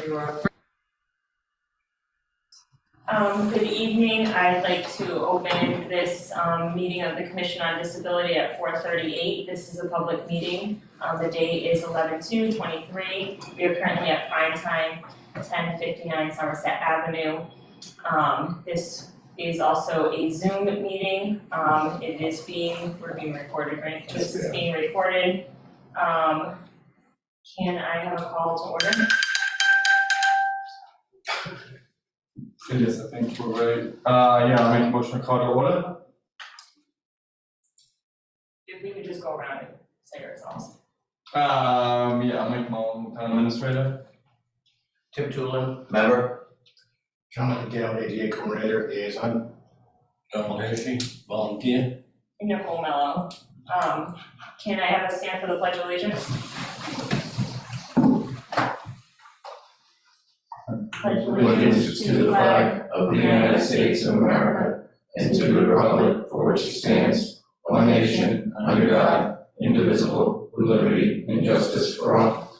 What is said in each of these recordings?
everywhere. Good evening. I'd like to open this meeting of the Commission on Disability at 4:38. This is a public meeting. The date is 11/2/23. We are currently at prime time, 1059 Somerset Avenue. This is also a Zoom meeting. We're being recorded, right? This is being recorded. Can I have a call to order? Yes, I think we're ready. Yeah, I'll make a motion to call to order. If we could just go around and say ourselves. Yeah, I'll make my own town administrator. Tim Tulin, member. Jonathan Gale, ADA Coordinator, Liaison. John Hershey, volunteer. Nicole Mello. Can I have a stand for the Pledge of Allegiance? Pledge allegiance to the flag of the United States of America and to the republic for which it stands, one nation, under God, indivisible, with liberty and justice for all.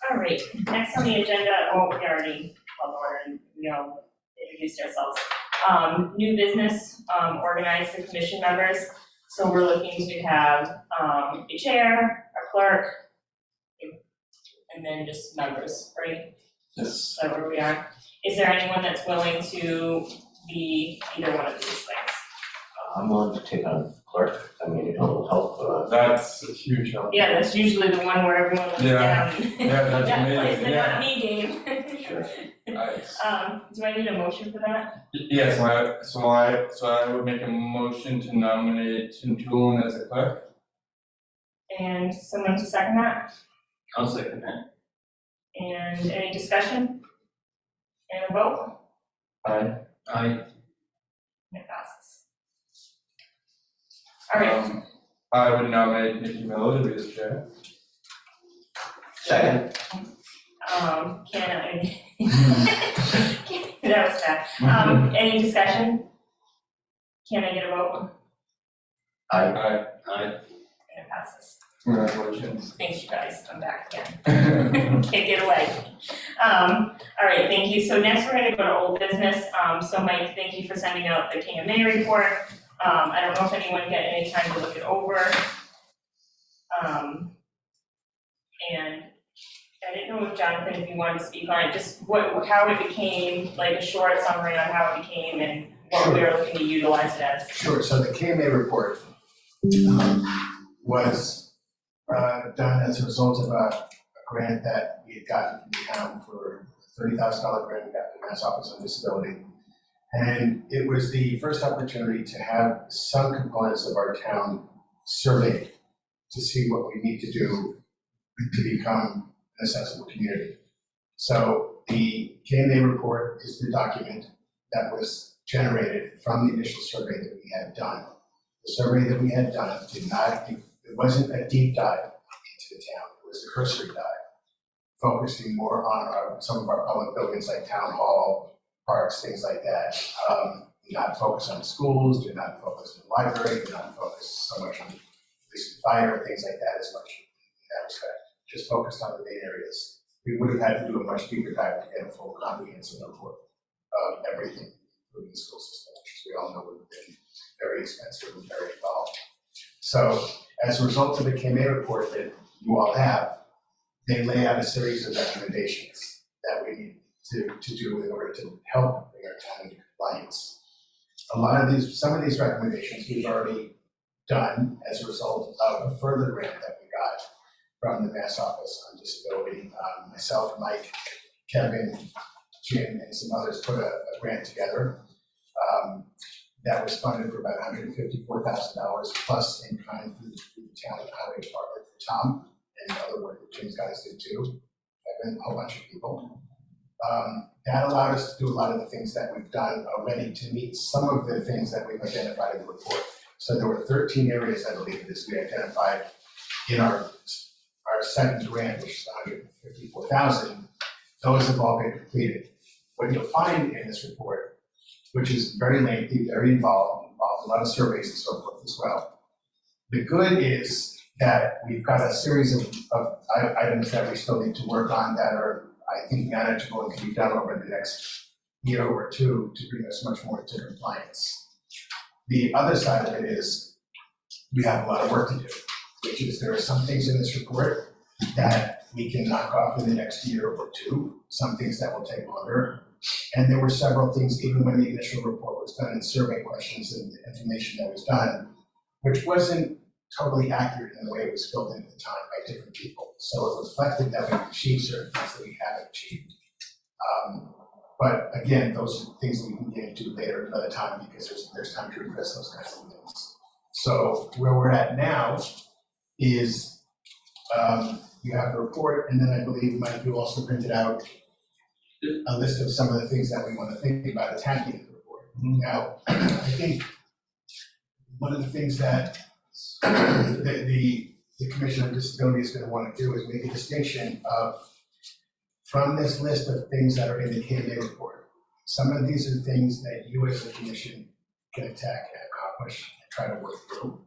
All right, next on the agenda, we already called order and we all introduced ourselves. New business, organize the commission members. So we're looking to have a chair, a clerk, and then just members, right? Yes. So where we are. Is there anyone that's willing to be either one of these things? I'm willing to take on clerk. I mean, it'll help. That's a huge help. Yeah, that's usually the one where everyone looks Yeah. down. Yeah, that's That amazing. plays the Yeah. not me game. Sure. Nice. Do I need a motion for that? Yeah, so I would make a motion to nominate Tim Tulin as a clerk. And someone to second that? I'll second that. And any discussion? And a vote? Aye. Aye. It passes. All right, I would nominate Nikki Mello to be the chair. Second. can I? That was bad. Any discussion? Can I get a vote? Aye. Aye. Aye. And it passes. Congratulations. Thanks, you guys. I'm back again. Can't get away. All right, thank you. So next we're gonna go to old business. So Mike, thank you for sending out the King of May report. I don't know if anyone got any time to look it over. And I didn't know if Jonathan, if you wanted to speak on it, just how it became, like a short summary on how it became and what we were looking to utilize it as. Sure, so the KMA report was done as a result of a grant that we had gotten from the town for $30,000 grant we got from the Mass Office on Disability. And it was the first opportunity to have some components of our town surveyed to see what we need to do to become an accessible community. So the KMA report is the document that was generated from the initial survey that we had done. The survey that we had done it wasn't a deep dive into the town, it was a cursory dive, focusing more on some of our public buildings like town hall, parks, things like that. Do not focus on schools, do not focus on the library, do not focus so much on police and fire, things like that as much in that respect. Just focused on the main areas. We would have had to do a much deeper dive to get a full comprehensive report of everything, including the school system, which as we all know would have been very expensive and very involved. So as a result of the KMA report that you all have, they lay out a series of recommendations that we need to do in order to help bring our town into compliance. Some of these recommendations we've already done as a result of a further grant that we got from the Mass Office on Disability. Myself, Mike, Kevin, Jim, and some others put a grant together that was funded for about $154,000 plus in kind through the town highway department for Tom and other work that Jim's guys did too. Kevin, a whole bunch of people. That allowed us to do a lot of the things that we've done already to meet some of the things that we've identified in the report. So there were 13 areas, I believe, that we identified in our second grant, which is $154,000. Those have all been completed. What you'll find in this report, which is very lengthy, very involved a lot of surveys and so forth as well. The good is that we've got a series of items that we still need to work on that are, I think, manageable and can be done over the next year or two to bring us much more into compliance. The other side of it is we have a lot of work to do, which is there are some things in this report that we can knock off in the next year or two, some things that will take longer. And there were several things, even when the initial report was done and survey questions and the information that was done, which wasn't totally accurate in the way it was filled in at the time by different people. So it reflected that we've achieved certain things that we haven't achieved. But again, those are things that we can get into later another time because there's time to address those kinds of things. So where we're at now is you have the report, and then I believe, Mike, you also printed out a list of some of the things that we want to think about attacking in the report. Now, I think one of the things that the Commission on Disability is going to want to do is make a distinction of, from this list of things that are in the KMA report, some of these are things that you as a commission can attack and accomplish and try to work through.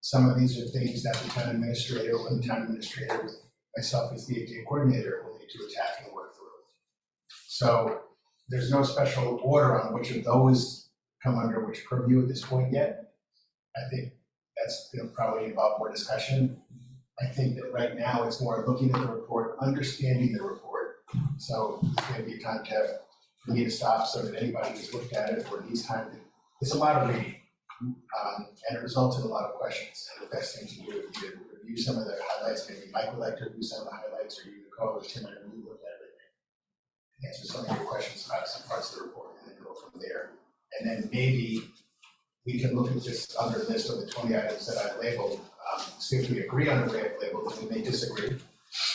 Some of these are things that the town administrator or the town administrator, with myself as the AJ coordinator, will need to attack and work through. So there's no special order on which of those come under which purview at this point yet. I think that's going to probably involve more discussion. I think that right now it's more looking at the report, understanding the report. So it's going to be a time for me to stop so that anybody who's looked at it or needs time to, it's a lot of reading. And it results in a lot of questions. And the best thing to do is to review some of the highlights. Maybe Mike would like to review some of the highlights, or you, Nicole, or Tim, and we look at everything. Answer some of your questions about some parts of the report, and then go from there. And then maybe we can look at this other list of the 20 items that I've labeled, see if we agree on the way I've labeled them. We may disagree,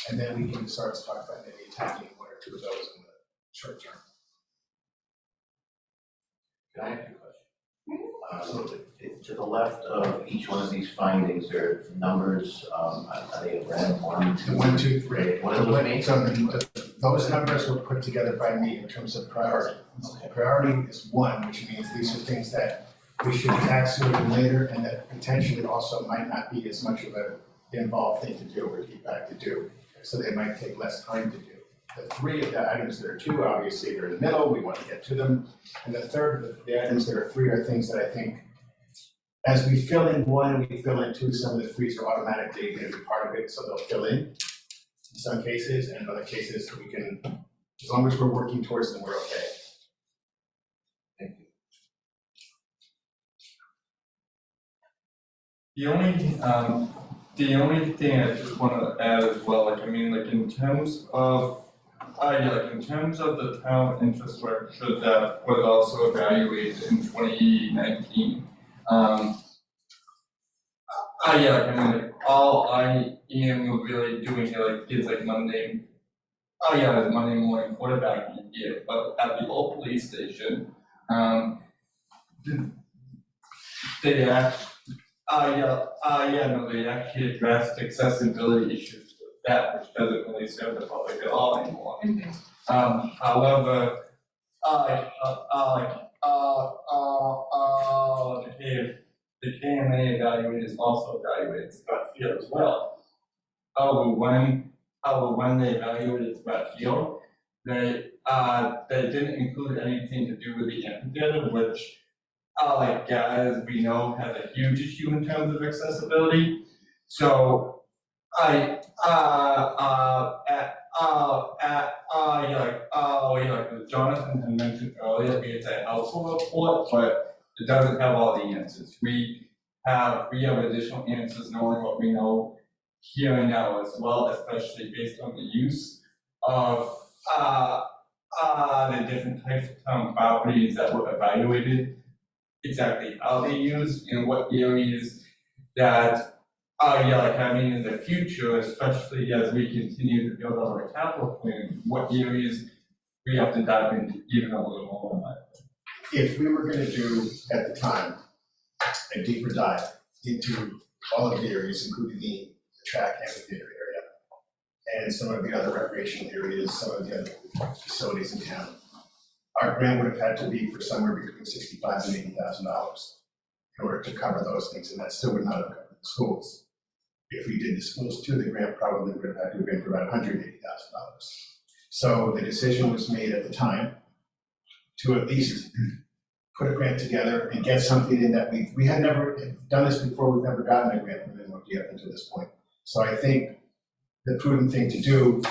and then we can start to talk about maybe attacking one or two of those in the short term. Can I ask you a question? To the left of each one of these findings, there are numbers, are they a red, 1, 2, 1, 2, 3. What do those mean? So those numbers were put together by me in terms of priority. Okay. Priority is 1, which means these are things that we should attack sooner than later, and that potentially also might not be as much of an involved thing to do or feedback to do. So they might take less time to do. The 3 of the items that are 2, obviously, they're in the middle, we want to get to them. And the third of the items that are 3 are things that I think, as we fill in 1 and we fill in 2, some of the 3s are automatically going to be part of it, so they'll fill in some cases, and in other cases we can, as long as we're working towards them, we're okay. Thank you. The only thing I just want to add as well, like, I mean, like, in terms of the town infrastructure that was also evaluated in 2019, I mean, like, all I am really doing here, like, is like Monday morning quarterbacking here, but at the old police station, they they actually addressed accessibility issues with that, which doesn't really serve the public at all anymore. However, the KMA evaluators also evaluated Scott Field as well. When they evaluated Scott Field, they didn't include anything to do with the amphitheater, which, as we know, has a huge issue in terms of accessibility. So, as Jonathan had mentioned earlier, it's a helpful report, but it doesn't have all the answers. We have additional answers knowing what we know here and now as well, especially based on the use of the different types of town properties that were evaluated, exactly how they use and what areas that in the future, especially as we continue to build out our capital plan, what areas we have to dive into even a little more. If we were going to do at the time a deeper dive into all of the areas, including the track amphitheater area and some of the other recreational areas, some of the other facilities in town, our grant would have had to be for somewhere between $65,000 and $80,000 in order to cover those things, and that still would not have covered the schools. if we did disclose to the grant, probably would have had to have been for about $180,000. So the decision was made at the time to at least put a grant together and get something in that we had never done this before, we've never gotten a grant from MOD up until this point. So I think the prudent thing to do,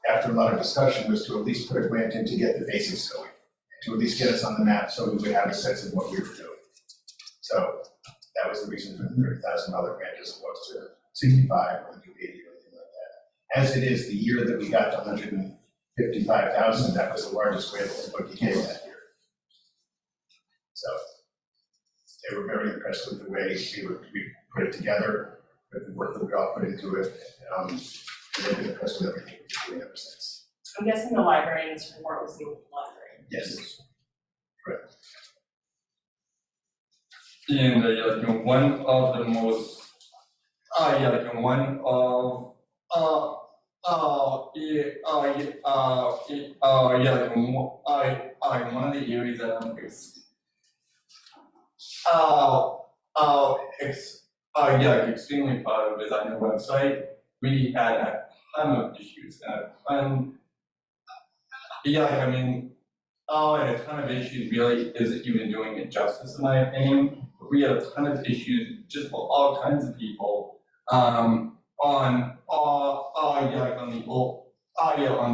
after a lot of discussion, was to at least put a grant in to get the basics going, to at least get us on the map so we would have a sense of what we were doing. So that was the reason for the $30,000 grant as opposed to 65 or 180 or anything like that. As it is, the year that we got to 155,000, that was the largest grant that MOD gave that year. So they were very impressed with the way we put it together, with the work that we all put into it. And they've been impressed with everything we've been doing ever since. I'm guessing the library in this report was the old library. Yes. Correct. And one of the most, one of the areas that I'm extremely proud of is on your website. We had a ton of issues and a ton. A ton of issues really isn't even doing it justice in my opinion. But we had a ton of issues just for all kinds of people. On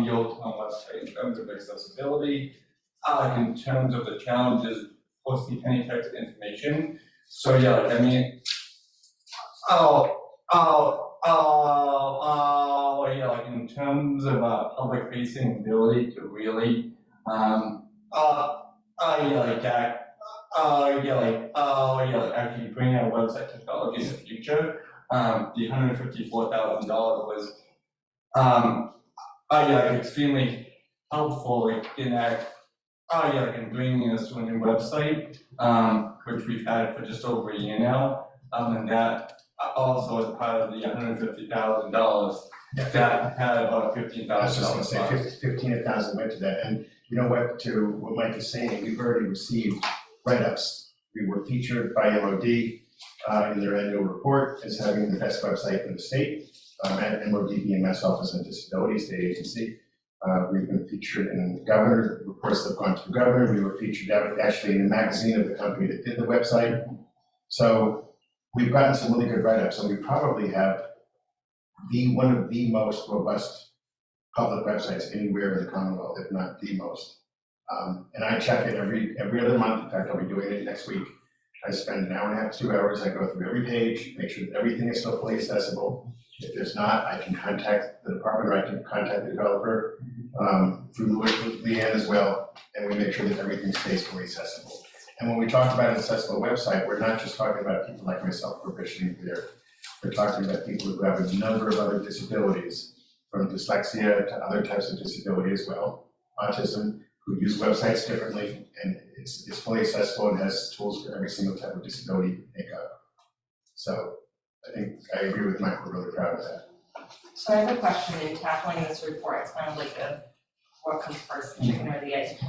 the old town website in terms of accessibility, in terms of the challenges posting any type of information. So in terms of public facing ability to really actually bring our website technology in the future. The $154,000 was extremely helpful in that in bringing us to a new website, which we've had for just over a year now, and that also as part of the $150,000 that had about $15,000. I was just gonna say 15,000 went to that, and you know what, to what Mike is saying, we've already received write-ups. We were featured by MOD in their annual report as having the best website in the state, at MOD being Mass Office on Disabilities, state agency. We've been featured in governor reports that have gone to the governor. We were featured actually in the magazine of the company that did the website. So we've gotten some really good write-ups, and we probably have one of the most robust public websites anywhere in the Commonwealth, if not the most. And I check it every other month. In fact, I'll be doing it next week. I spend an hour and a half to 2 hours. I go through every page, make sure that everything is still fully accessible. If there's not, I can contact the department, or I can contact the developer through Leanne as well, and we make sure that everything stays fully accessible. And when we talk about an accessible website, we're not just talking about people like myself proficiently there. We're talking about people who have a number of other disabilities, from dyslexia to other types of disability as well, autism, who use websites differently, and it's fully accessible and has tools for every single type of disability you can think of. So I think I agree with Mike, we're really proud of that. So I have a question in tackling this report, it's kind of like what comes first, the chicken or the egg?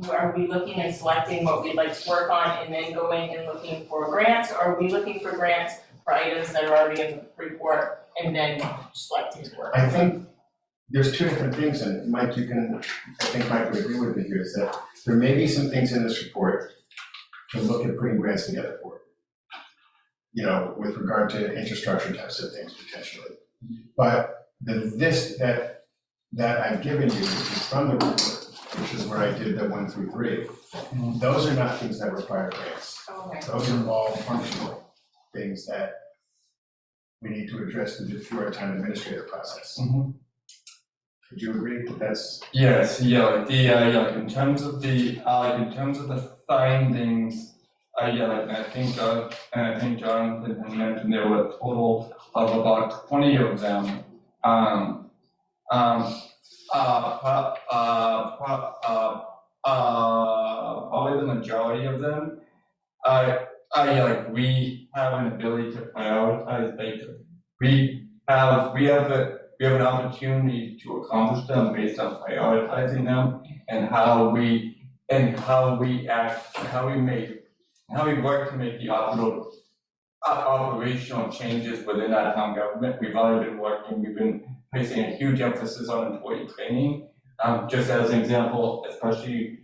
Are we looking and selecting what we'd like to work on and then going and looking for grants? Or are we looking for grants for items that are already in the report and then selecting to work? I think there's two different things, and Mike, I think Mike would agree with me here, is that there may be some things in this report to look at putting grants together for. With regard to infrastructure types of things potentially. But the list that I've given you, which is from the report, which is where I did the 1 through 3, those are not things that require grants. Okay. Those are all functional things that we need to address through our town administrator process. Would you agree that that's? Yes, in terms of the findings, I think Jonathan had mentioned there were a total of about 20 of them. Probably the majority of them. We have an ability to prioritize data. We have an opportunity to accomplish them based on prioritizing them and how we work to make the upload operational changes within our town government. We've been placing a huge emphasis on employee training. Just as an example, especially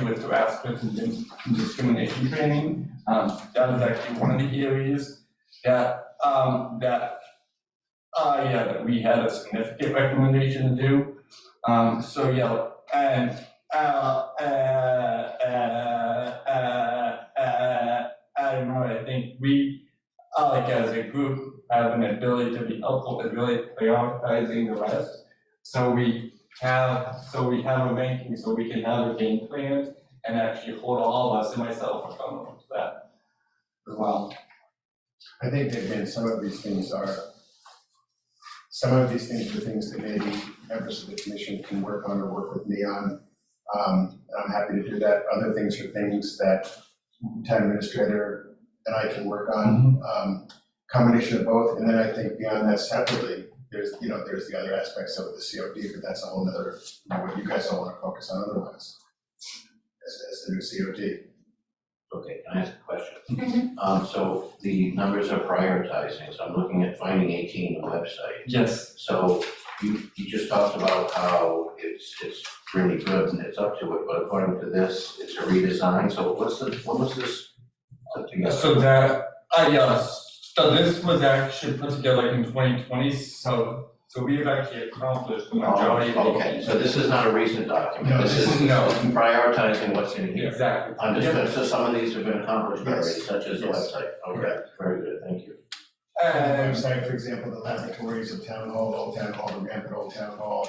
with harassment and discrimination training, that is actually one of the areas that we had a significant recommendation to do. I don't know, I think we, like as a group, have an ability to be helpful in really prioritizing the rest. So we have a ranking, so we can have a game plan and actually hold all of us and myself accountable to that as well. I think that again, some of these things are things that maybe members of the commission can work on or work with me on. And I'm happy to do that. Other things are things that town administrator and I can work on, combination of both. And then I think beyond that separately, there's the other aspects of the COD, but that's a whole nother, what you guys all want to focus on otherwise, as the new COD. Okay, can I ask a question? So the numbers are prioritizing, so I'm looking at finding 18 on the website. Yes. So you just talked about how it's really good and it's up to it, but according to this, it's a redesign, so what was this put together? So this was actually put together in 2020, so we have actually accomplished the majority of the. Okay, so this is not a recent document, No, this is prioritizing what's in here. Exactly. Understood, so some of these have been accomplished already, Yes. such as the Yes. website, okay, very good, thank you. The And website, for example, the laboratories of Town Hall, Old Town Hall, the ramp at Old Town Hall,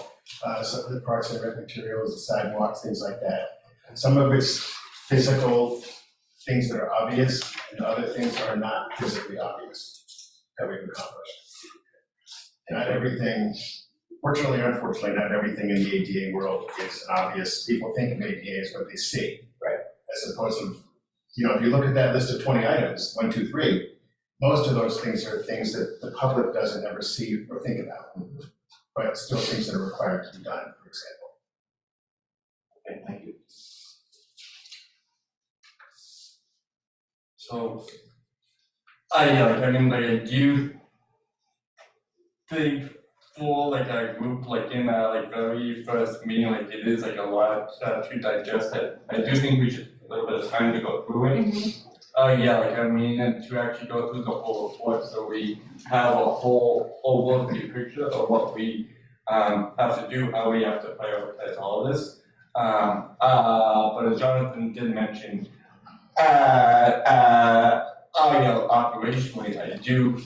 some of the parks and rec materials, the sidewalks, things like that. Some of it's physical things that are obvious, and other things are not physically obvious that we've accomplished. Not everything, fortunately or unfortunately, not everything in the ADA world is obvious. People think of ADA as what they see. Right. As opposed to, if you look at that list of 20 items, 1, 2, 3, most of those things are things that the public doesn't ever see or think about, but still things that are required to be done, for example. Okay, thank you. so, I do think for like a group, like in a very first meeting, it is a lot to digest it. I do think we should take a little bit of time to go through it. And to actually go through the whole report, so we have a whole overview picture of what we have to do, how we have to prioritize all of this. But as Jonathan did mention, operationally, I do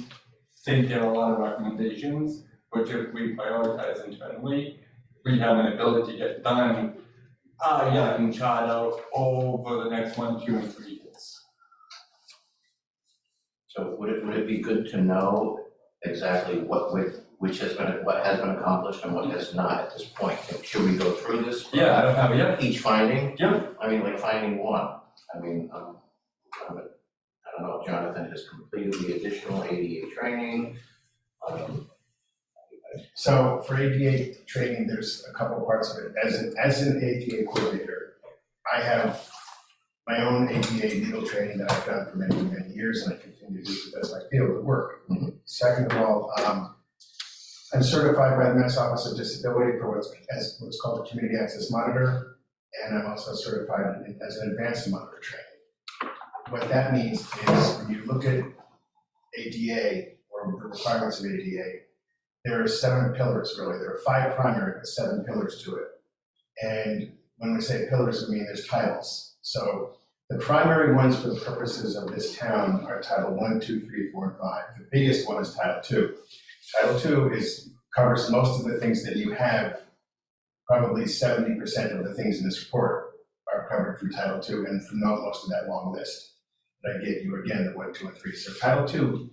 think there are a lot of recommendations, which if we prioritize internally, we have an ability to get done, in Chado over the next 1, 2, and 3 years. So would it be good to know exactly what has been accomplished and what has not at this point? Should we go through this? Yeah, I don't have it yet. Each finding? Yeah. I mean, like finding 1, I don't know if Jonathan has completed the additional ADA training. So for ADA training, there's a couple parts of it. As an ADA coordinator, I have my own ADA legal training that I've done for many, many years, and I continue to do because I feel it work. Second of all, I'm certified by the Mass Office of Disability for what's called a Community Access Monitor, and I'm also certified as an advanced monitor trainer. What that means is when you look at ADA or the requirements of ADA, there are 7 pillars really. There are 5 primary, but 7 pillars to it. And when we say pillars, we mean there's titles. So the primary ones for the purposes of this town are Title 1, 2, 3, 4, and 5. The biggest one is Title 2. Title 2 covers most of the things that you have. Probably 70% of the things in this report are covered through Title 2 and from most of that long list that I gave you again, the 1, 2, and 3. So Title 2,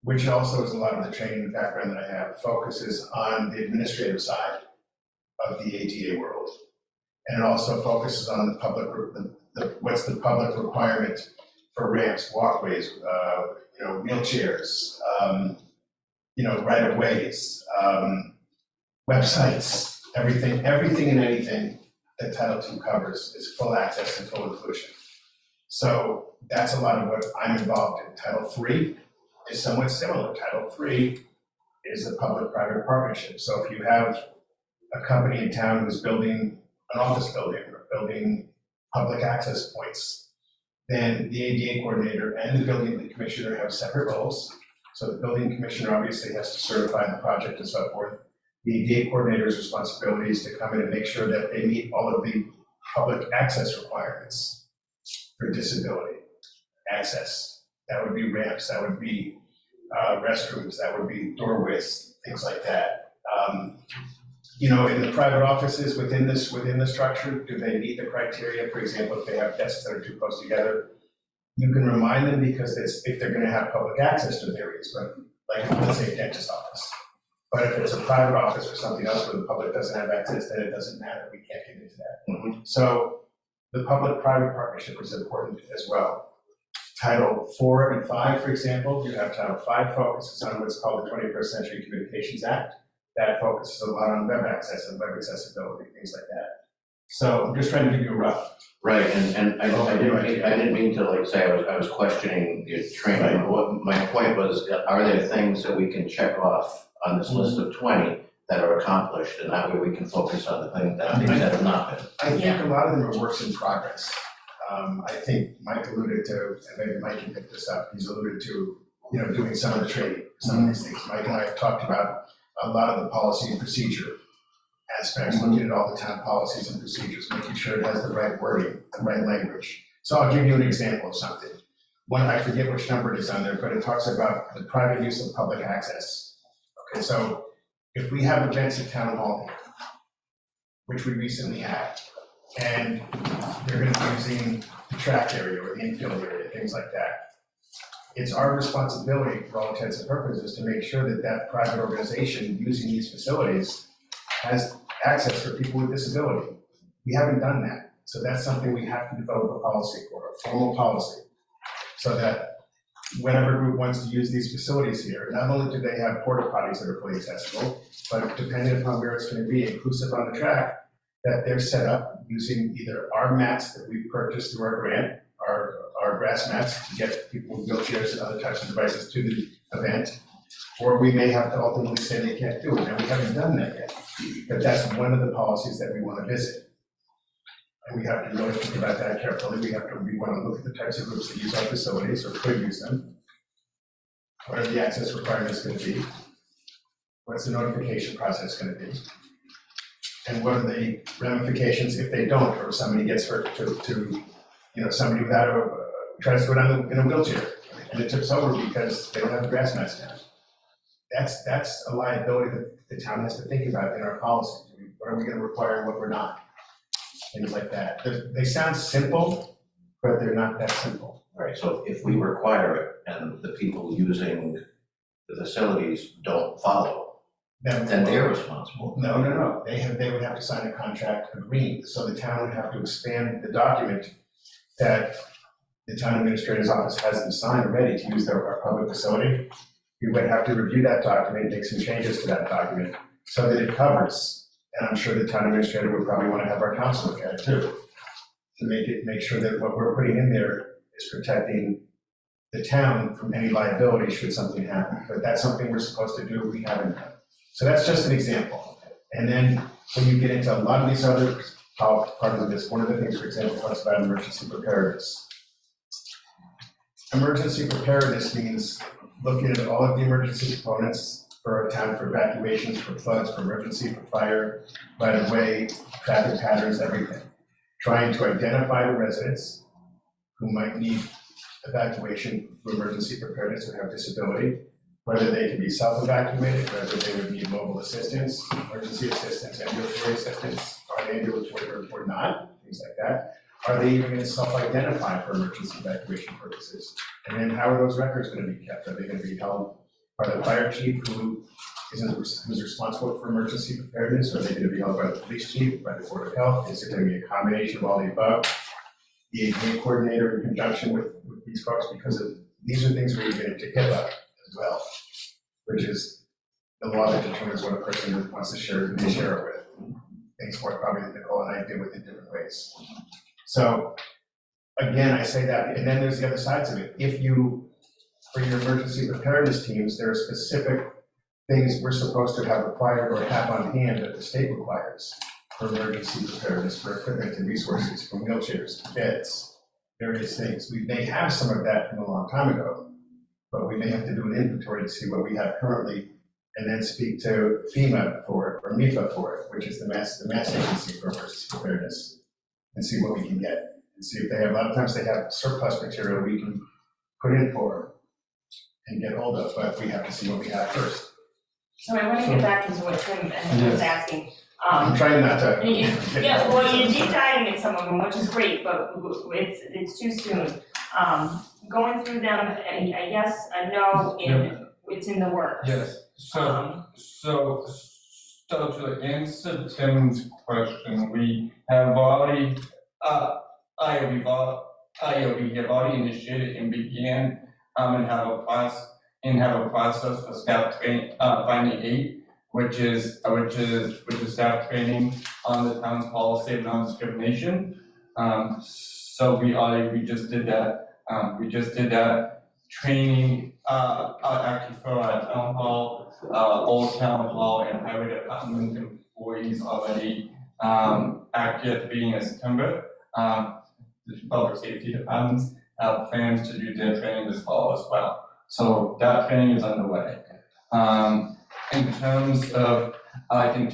which also is a lot of the training and background that I have, focuses on the administrative side of the ADA world. And it also focuses on the public, what's the public requirement for ramps, walkways, wheelchairs, right-of-ways, websites, everything and anything that Title II covers is full access and full inclusion. So that's a lot of what I'm involved in. Title III is somewhat similar. Title III is a public-private partnership. So if you have a company in town who's building an office building or building public access points, then the ADA coordinator and the building commissioner have separate roles. So the building commissioner obviously has to certify the project and so forth. The ADA coordinator's responsibility is to come in and make sure that they meet all of the public access requirements for disability access. That would be ramps, that would be restrooms, that would be doorways, things like that. You know, in the private offices within the structure, do they meet the criteria? For example, if they have desks that are too close together, you can remind them because if they're gonna have public access to the areas, but like, let's say a dentist office. But if it's a private office or something else where the public doesn't have access, then it doesn't matter, we can't get into that. So the public-private partnership is important as well. Title IV and V, for example, you have Title V focuses on what's called the 21st Century Communications Act. That focuses a lot on web access and web accessibility, things like that. So I'm just trying to give you a rough. Right, and I didn't mean to like say I was questioning your training. Right. What my point was, are there things that we can check off on this list of 20 that are accomplished, and that way we can focus on the things that have not been? I think a lot of them are works in progress. I think Mike alluded to, and maybe Mike can pick this up, he's alluded to, you know, doing some of the training, some of these things. Mike and I have talked about a lot of the policy and procedure aspects, looking at all the town policies and procedures, making sure it has the right wording, the right language. So I'll give you an example of something. One, I forget which number it is on there, but it talks about the private use of public access. Okay, so if we have events at Town Hall, which we recently had, and they're gonna be using the track area or the infield area, things like that. It's our responsibility, for all intents and purposes, to make sure that that private organization using these facilities has access for people with disability. We haven't done that, so that's something we have to develop a policy for, a formal policy, so that whatever group wants to use these facilities here, not only do they have porta potties that are fully accessible, but depending upon where it's gonna be, inclusive on the track, that they're set up using either our mats that we purchased through our grant, our grass mats to get people with wheelchairs and other types of devices to the event, or we may have to ultimately say they can't do it, and we haven't done that yet. But that's one of the policies that we want to visit. And we have to really think about that carefully. We want to look at the types of groups that use our facilities or could use them. What are the access requirements going to be? What's the notification process going to be? And what are the ramifications if they don't, or somebody gets hurt to you know, somebody tries to go down in a wheelchair and it tips over because they don't have the grass mats down. That's a liability that the town has to think about in our policy. What are we gonna require and what we're not? Things like that. They sound simple, but they're not that simple. Right, so if we require it and the people using the facilities don't follow, then they're responsible. No. They would have to sign a contract agreeing, so the town would have to expand the document that the town administrator's office has them sign already to use our public facility. We would have to review that document, make some changes to that document so that it covers. And I'm sure the town administrator would probably want to have our council look at it too, to make sure that what we're putting in there is protecting the town from any liability should something happen. But that's something we're supposed to do, we haven't done. So that's just an example. And then when you get into a lot of these other parts of this, one of the things, for example, talks about emergency preparedness. Emergency preparedness means looking at all of the emergency components for a town, for evacuations, for floods, for emergency, for fire, right-of-way, traffic patterns, everything. Trying to identify the residents who might need evacuation for emergency preparedness or have disability, whether they can be self-evacuated, whether they would need mobile assistance, emergency assistance, ambulatory assistance, are they ambulatory or not, things like that. Are they even going to self-identify for emergency evacuation purposes? And then how are those records going to be kept? Are they going to be held by the fire chief who's responsible for emergency preparedness? Or are they going to be held by the police chief, by the Board of Health? Is it going to be a combination of all the above? The ADA coordinator in conjunction with these folks, because these are things where you get into HIPAA as well, which is the law that determines what a person wants to share, who they share it with. Things more probably that Nicole and I deal with in different ways. So again, I say that, and then there's the other sides of it. If you, for your emergency preparedness teams, there are specific things we're supposed to have required or have on hand that the state requires for emergency preparedness, for equipment and resources, for wheelchairs, beds, various things. We may have some of that from a long time ago, but we may have to do an inventory to see what we have currently, and then speak to FEMA for it, or MEFA for it, which is the mass agency for emergency preparedness, and see what we can get. And see if they have, a lot of times they have surplus material we can put in for and get hold of, but we have to see what we have first. So I want to get back into what Tim was asking. I'm trying not to. Yeah, well, you're deep diving in some of them, which is great, but it's too soon. Going through them, I guess, I know it's in the works. Yes, so to answer Tim's question, we have already, we have already initiated and began, and have a process for staff training, finding aid, which is staff training on the town's policy of non-discrimination. So we just did that training, actually for our town hall, old town hall and highway department employees already, actually at the beginning of September. The public safety departments have plans to do their training this fall as well. So that training is underway. In terms of finding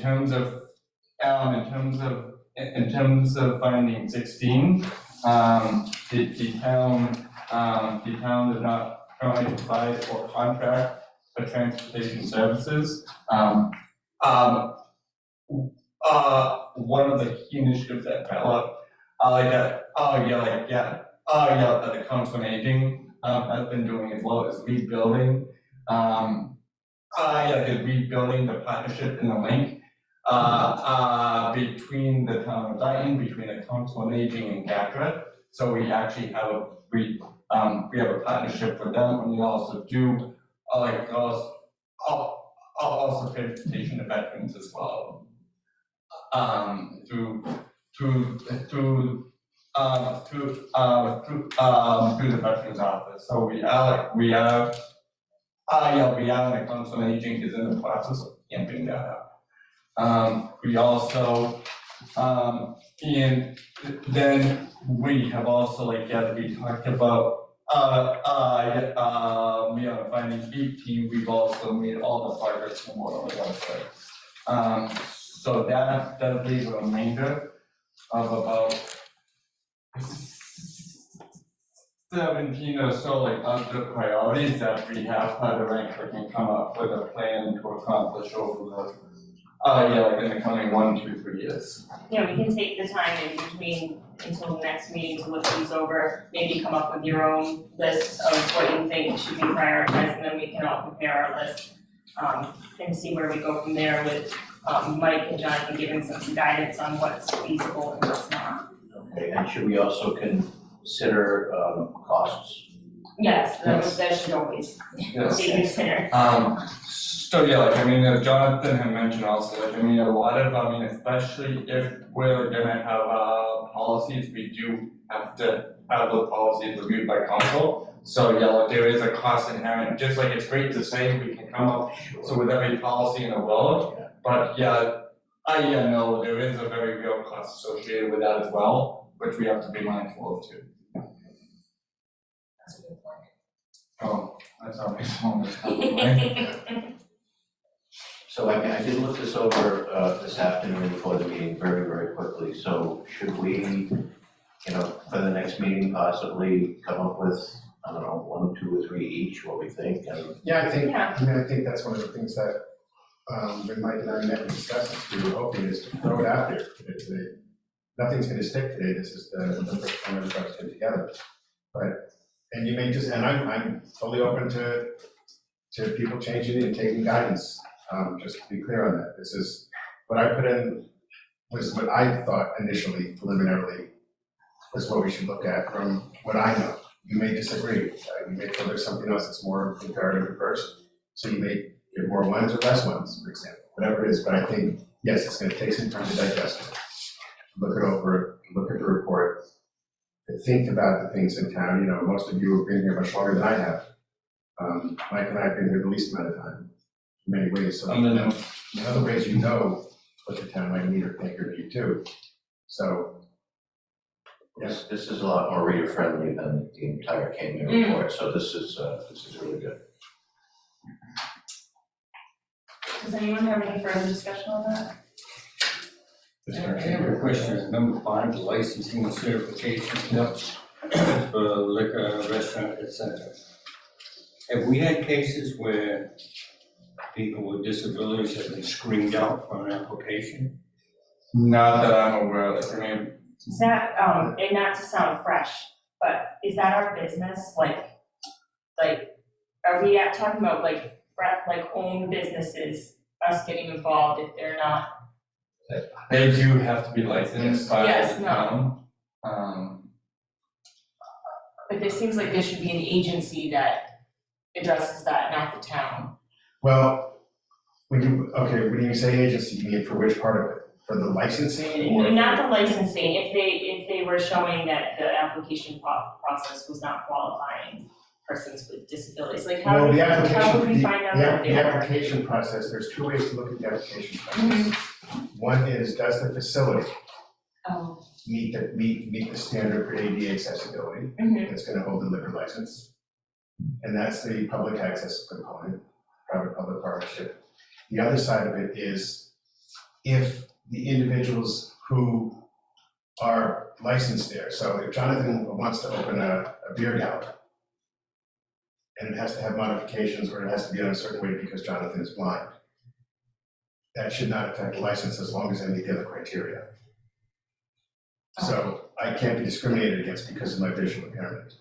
16, the town does not currently provide or contract for transportation services. One of the key initiatives that developed, that the Council on Aging has been doing as well as rebuilding. Rebuilding the partnership and the link between the town of Dayton, between the Council on Aging and GATRA. So we actually have we have a partnership with them, and we also do also transportation to veterans as well. Through the Veterans Office. So we are the Council on Aging is in the process of amping that up. We also, and then we have also, we talked about, finding 18, we've also made all the progress more on the website. So that leaves a remainder of about 17 or so other priorities that we have by the rank that can come up with a plan to accomplish over the, in the coming 1, 2, 3 years. Yeah, we can take the time in between until the next meeting to look these over, maybe come up with your own list of what you think should be prioritized, and then we can all compare our list, and see where we go from there with, Mike and Jonathan giving some guidance on what's feasible and what's not. Okay, and should we also consider costs? Yes, that should always be considered. So Jonathan had mentioned also, a lot of, especially if we're gonna have policies, we do have to have those policies reviewed by council. So there is a cost inherent, just like it's great to say we can come up with every policy in the world, but no, there is a very real cost associated with that as well, which we have to be mindful of too. That's a good point. Oh, that's always one that's coming, right? So I did look this over this afternoon before the meeting very, very quickly. So should we, for the next meeting possibly come up with, I don't know, 1, 2, or 3 each, what we think? And Yeah, I think that's one of the things that, when Mike and I met and discussed, we were hoping is to throw it out there. Nothing's gonna stick today, this is the first time everybody's been together. And you may just, and I'm fully open to people changing it and taking guidance, just to be clear on that. This is, what I put in was what I thought initially, preliminarily, was what we should look at from what I know. You may disagree, you may feel there's something else that's more imperative at first, so you may get more ones or less ones, for example, whatever it is, but I think, yes, it's gonna take some time to digest it. Look it over, look at the report, to think about the things in town. You know, most of you have been here much longer than I have. Mike and I have been here the least amount of time, in many ways, so I'm the new. in other ways, you know what the town might need or think or need too. So, This is a lot more reader friendly than the entire Kingman report, so this is really good. Does anyone have any further discussion on that? I have a question, number 5, licensing and certification. Yep. For liquor, restaurant, etc. Have we had cases where people with disabilities have been screened out for an application? Not that I'm aware of, I mean, Is that, and not to sound fresh, but is that our business? Like, are we talking about like home businesses, us getting involved if they're not? they do have to be licensed by Yes, the no. town. But there seems like there should be an agency that addresses that, not the town. well, when you say agency, you mean for which part of it? For the licensing or? Not the licensing, if they were showing that the application process was not qualifying persons with disabilities, like how Well, would, the how would we application, find out the that they were? application process, there's 2 ways to look at the application process. One is, does the facility Oh, meet the standard for ADA accessibility? mhm, That's gonna hold the liquor license. And that's the public access component, private-public partnership. The other side of it is if the individuals who are licensed there, so if Jonathan wants to open a beer galley, and it has to have modifications or it has to be done a certain way because Jonathan is blind, that should not affect the license as long as they meet the other criteria. So I can't be discriminated against because of my visual impairment.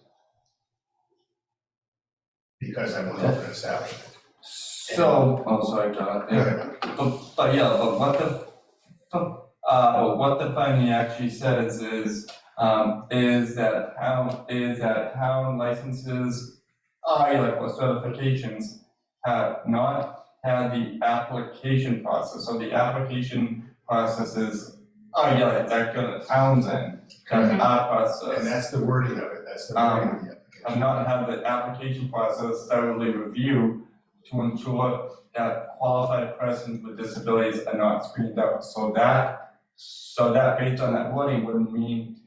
Because I want to open an establishment. So, oh, sorry, John, Go yeah. ahead. But yeah, but what the finding actually says is that town licenses, or certifications have not had the application process, so the application process is, it's actually on the town's end, that's our process. And that's the wording of it, that's the wording of the application. Have not had the application process thoroughly reviewed to ensure that qualified persons with disabilities are not screened out. So that based on that wording would mean,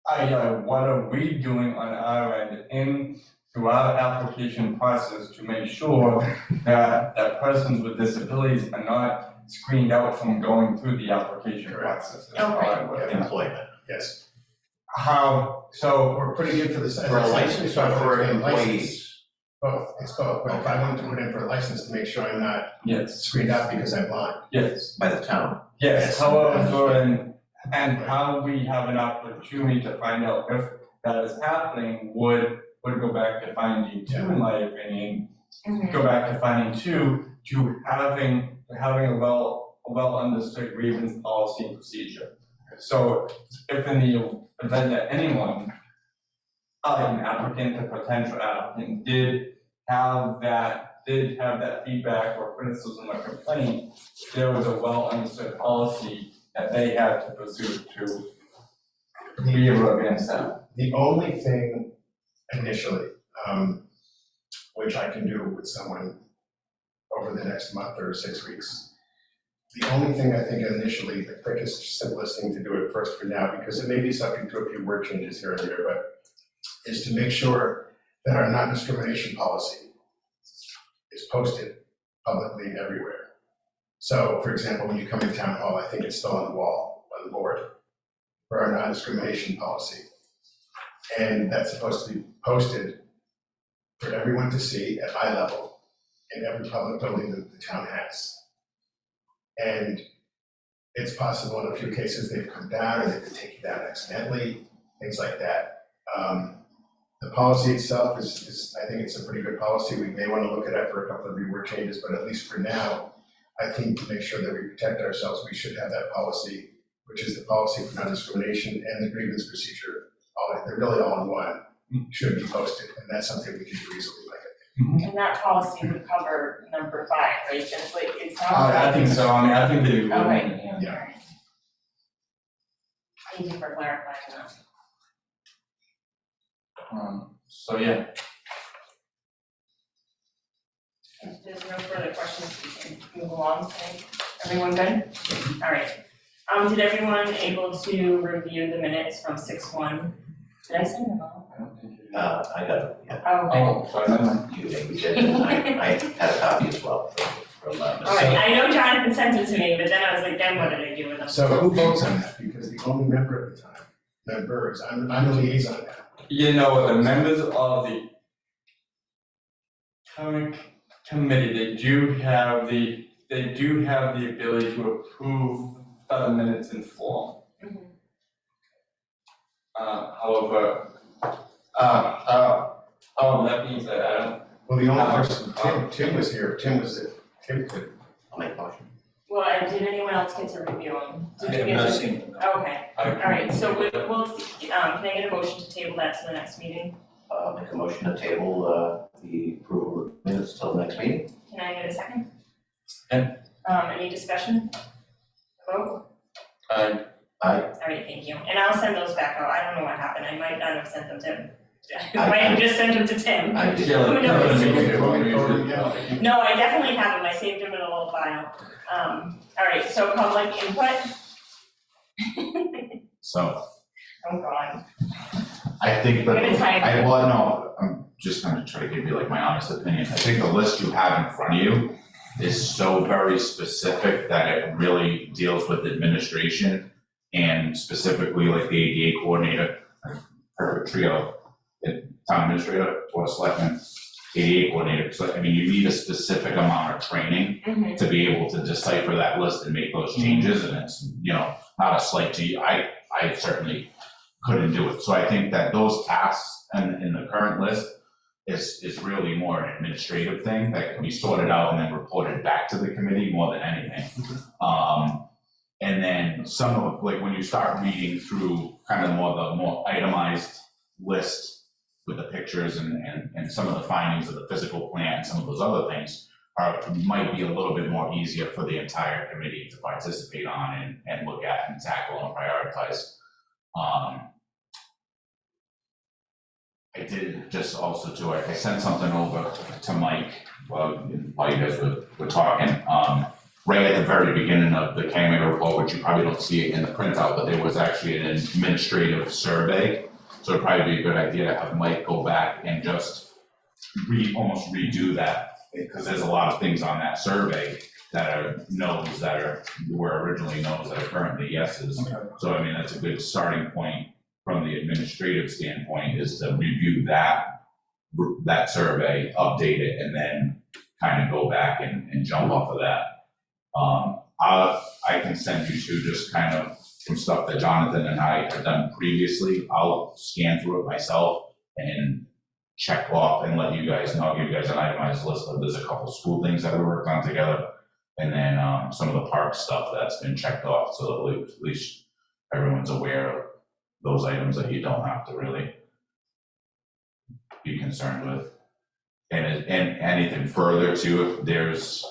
what are we doing on our end through our application process to make sure that persons with disabilities are not screened out from going through the application process? That's all I would- Employment. Yes, So we're putting in for this. For a license or for employees? Both, it's both, but if I wanted to put in for a license to make sure I'm not yes, screened out because I'm blind. yes. By the town. Yes, however, and how we have an opportunity to find out if that is happening would go back to finding 2, in my opinion. mhm. Go back to finding 2, to having a well understood grievance policy and procedure. So if in the event that anyone, an applicant, a potential applicant, did have that feedback or criticism or complaint, there was a well understood policy that they had to pursue to be able to advance that. The only thing initially, which I can do with someone over the next month or 6 weeks, the only thing I think initially, the quickest, simplest thing to do at first for now, because it may be subject to a few word changes here and there, but is to make sure that our non-discrimination policy is posted publicly everywhere. So, for example, when you come to town hall, I think it's still on the wall, on the board, for our non-discrimination policy. And that's supposed to be posted for everyone to see at eye level in every public building that the town has. And it's possible in a few cases they've come down or they've been taken down accidentally, things like that. The policy itself is, I think it's a pretty good policy. We may want to look at it for a couple of reword changes, but at least for now, I think to make sure that we protect ourselves, we should have that policy, which is the policy for non-discrimination and the grievance procedure. They're really all in one, should be posted, and that's something we can do easily, like I think. And that policy would cover number 5, right? Just like, it sounds I like. think so, I think they would. Okay. Yeah. Thank you for clarifying that. So yeah, If there's no further questions, we can move along, okay? Everyone good? All right. Did everyone able to review the minutes from 6/1? Did I send them all? I don't think it is. I got it, yeah. Oh, okay. Oh, sorry, never mind. You did, and I had a copy as well from All right, I know Jonathan sent it to me, but then I was like, then what did I do with them? So who votes on that? Because the only member at the time, I'm the liaison now. You know, the members of the current committee, they do have the ability to approve other minutes in form. Mhm. However, that being said, I don't, Well, the only person, Tim was here, Tim could. I'll make a motion. Well, did anyone else get to review them? Did you I have get not to- seen them. Okay, all right, so we'll, can I get a motion to table that to the next meeting? Make a motion to table, the approval of minutes till the next meeting. Can I get a second? Second. Any discussion? Vote? Aye. All right, thank you, and I'll send those back out, I don't know what happened, I might not have sent them to, I might have just sent them to Tim. I did. yeah, Who knows? Yeah. No, I definitely have them, I saved them in a little file. All right, so public input? So Oh, God. I think that, Give it time. I'm just gonna try to give you like my honest opinion. I think the list you have in front of you is so very specific that it really deals with administration and specifically like the ADA coordinator, perfect trio, the town administrator, board of selectmen, ADA coordinator. So I mean, you need a specific amount of training Mhm. to be able to decipher that list and make those changes, and it's, you know, not a slight to you. I certainly couldn't do it. So I think that those tasks in the current list is really more an administrative thing that can be sorted out and then reported back to the committee more than anything. And then some of, like, when you start reading through kind of the more itemized list with the pictures and some of the findings of the physical plan, some of those other things might be a little bit more easier for the entire committee to participate on and look at and tackle and prioritize. I did just also too, I sent something over to Mike while you guys were talking. Right at the very beginning of the Kangmaker report, which you probably don't see it in the printout, but there was actually an administrative survey. So it'd probably be a good idea to have Mike go back and just almost redo that, because there's a lot of things on that survey that are no's were originally no's that are currently yeses. Okay. So I mean, that's a good starting point from the administrative standpoint, is to review that survey, update it, and then kind of go back and jump off of that. I can send you to just kind of some stuff that Jonathan and I have done previously. I'll scan through it myself and check off and let you guys know. I'll give you guys an itemized list of, there's a couple school things that we worked on together. And then some of the park stuff that's been checked off, so that at least everyone's aware of those items that you don't have to really be concerned with. And anything further too, if there's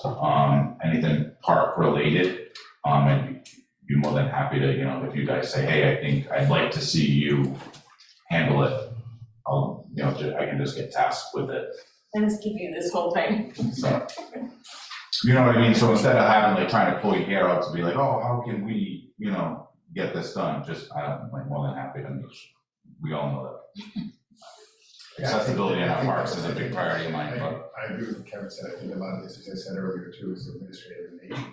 anything park related, I'd be more than happy to, you know, if you guys say, hey, I think I'd like to see you handle it, I'll, you know, I can just get tasked with it. And just give you this whole thing. So, you know what I mean? So instead of having like trying to pull your hair out to be like, oh, how can we, you know, get this done? Just, I'm like more than happy to, we all know that. Accessibility in our parks is a big priority of mine, but. I agree with what Kevin said. I think a lot of this, as I said earlier too, is administrative in nature.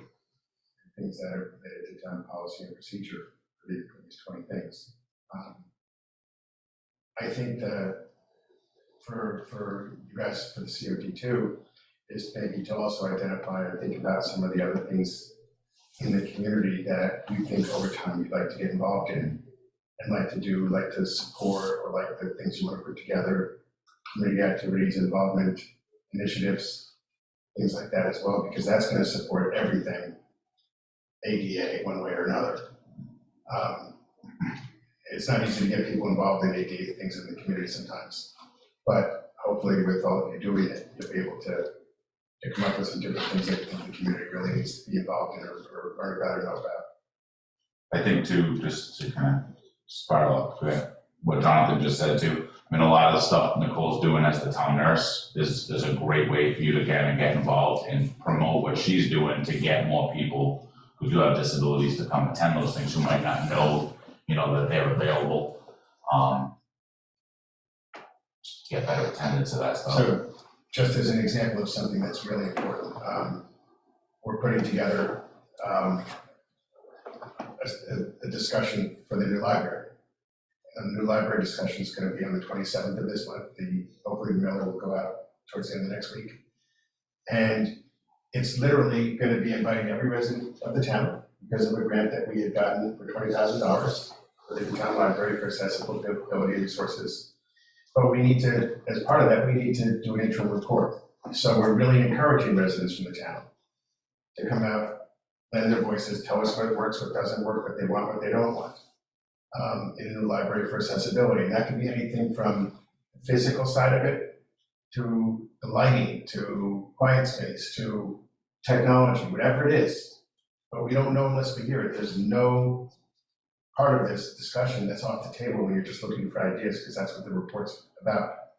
Things that are related to town policy and procedure for these 20 things. I think that for you guys, for the COD too, is maybe to also identify or think about some of the other things in the community that you think over time you'd like to get involved in and like to do, like to support, or like the things you want to put together, community activities, involvement, initiatives, things like that as well, because that's going to support everything ADA one way or another. It's not easy to get people involved in ADA things in the community sometimes, but hopefully with all of you doing it, you'll be able to come up with some different things that you think the community really needs to be involved in or learn about or know about. I think too, just to kind of spiral up to what Jonathan just said too, I mean, a lot of the stuff Nicole's doing as the town nurse is a great way for you to get involved and promote what she's doing to get more people who do have disabilities to come attend those things who might not know, that they're available. Get better attendance to that stuff. So just as an example of something that's really important, we're putting together a discussion for the new library. And the new library discussion is going to be on the 27th of this month. Hopefully the mailer will go out towards the end of the next week. And it's literally going to be inviting every resident of the town because of a grant that we had gotten for $20,000 for the town library for accessibility resources. But we need to, as part of that, we need to do an interim report. So we're really encouraging residents from the town to come out, lend their voices, tell us what works, what doesn't work, what they want, what they don't want. In a new library for accessibility. And that can be anything from the physical side of it to the lighting, to quiet space, to technology, whatever it is. But we don't know unless we hear it. There's no part of this discussion that's off the table when you're just looking for ideas, because that's what the report's about.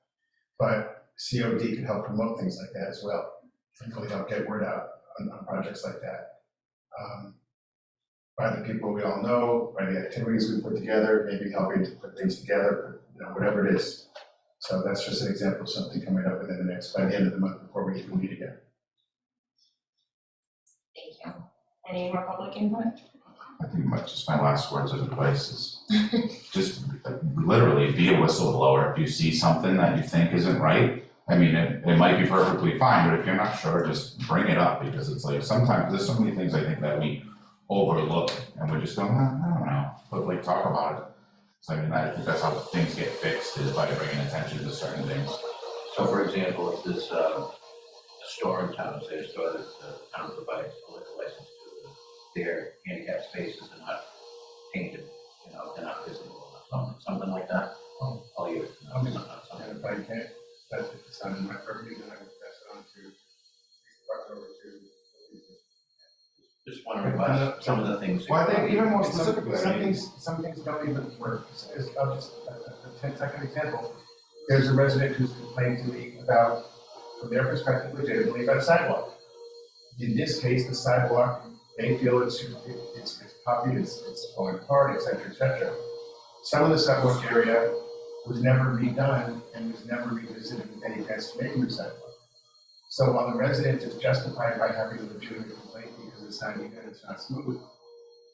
But COD can help promote things like that as well, and really help get word out on projects like that. By the people we all know, by the activities we put together, maybe helping to put things together, whatever it is. So that's just an example of something coming up within by the end of the month before we even meet again. Thank you. Any more public input? I think just my last words of advice is just literally be a whistleblower. If you see something that you think isn't right, I mean, it might be perfectly fine, but if you're not sure, just bring it up, because it's like sometimes there's so many things I think that we overlook and we just go, I don't know, but talk about it. So I mean, I think that's how things get fixed, is by bringing attention to certain things. So for example, if there's a store in town, say a store that the town provides a liquor license to, their handicap spaces are not painted, they're not visible, something like that. I'll use it. And Something. if I can't, if it's not in my purview, then I will pass it on to Just want to revise some of the things. Well, I think even more specifically, some things don't even work. I'll just, a 10-second example. There's a resident who's complained to me about, from their perspective, legitimately about a sidewalk. In this case, the sidewalk, they feel it's puffy, it's falling apart, et cetera, Some of the sidewalk area was never redone and was never revisited with any plans to make a new sidewalk. So while the resident is justified by having a legitimate complaint because it's not even, it's not smooth,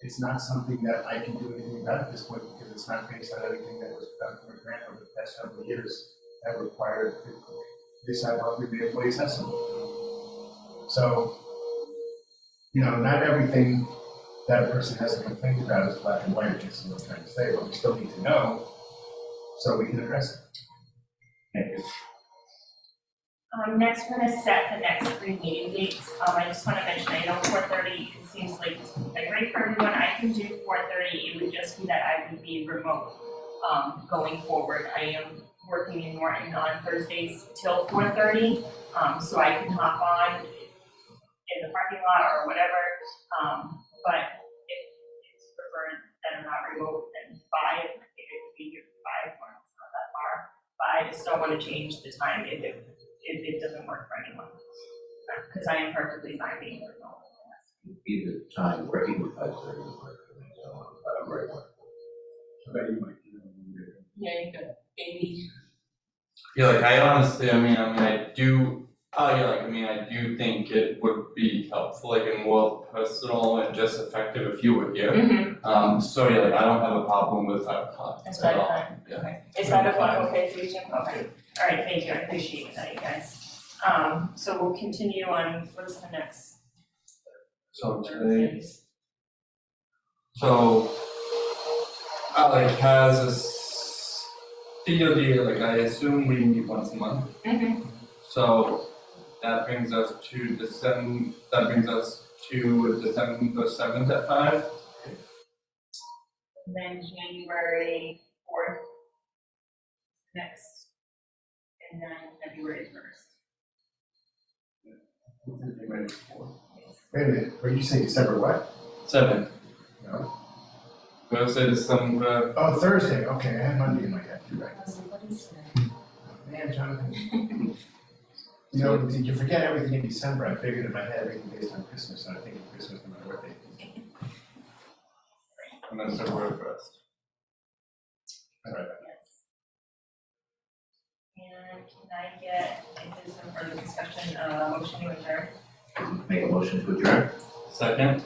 it's not something that I can do anything about at this point, because it's not based on anything that was done from a grant over the past several years that required the sidewalk to be fully accessible. So, not everything that a person has a complaint about is black and white, I guess is what I'm trying to say, but we still need to know so we can address it. Thank you. Next, we're gonna set the next 3 meeting dates. I just wanna mention, I know 4:30, it seems like it's great for everyone. I can do 4:30, it would just be that I would be remote, going forward. I am working in Norton on Thursdays till 4:30, so I can hop on in the parking lot or whatever. But if it's preferred that I'm not remote, then 5, I think it would be here for 5, or it's not that far. But I just don't wanna change the time if it doesn't work for anyone. Because I am perfectly fine being remote. Either time working with us or work for me, so I'm right one. Yeah, you could, maybe. Yeah, I honestly, I do think it would be helpful, and more personal and just effective if you were here. So I don't have a problem with 5 o'clock That's at fine, all. fine. Yeah. Okay. Is 5 o'clock okay for you, Jim? Okay. All right, thank you, I appreciate that, you guys. So we'll continue on, what's the next? So today, Alec has a COD, I assume we meet once a month. So that brings us to December 7th at 5. And then January 4th, next, and then February 1st. Wait a minute, what did you say, December what? 7th. No. Thursday, December. Oh, Thursday, okay, I had Monday in my head, you're right. Man, Jonathan. You know, you forget everything in December, I figured in my head everything based on Christmas, and I think of Christmas no matter what day. And then February 1st. All right. And can I get, if there's some further discussion, motion to adjourn Make a motion to adjourn? Second?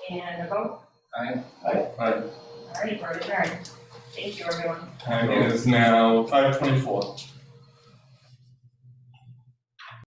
and a vote? Aye. Aye. Aye. Alrighty, we're adjourned. Thank you, everyone. Time is now 5:24.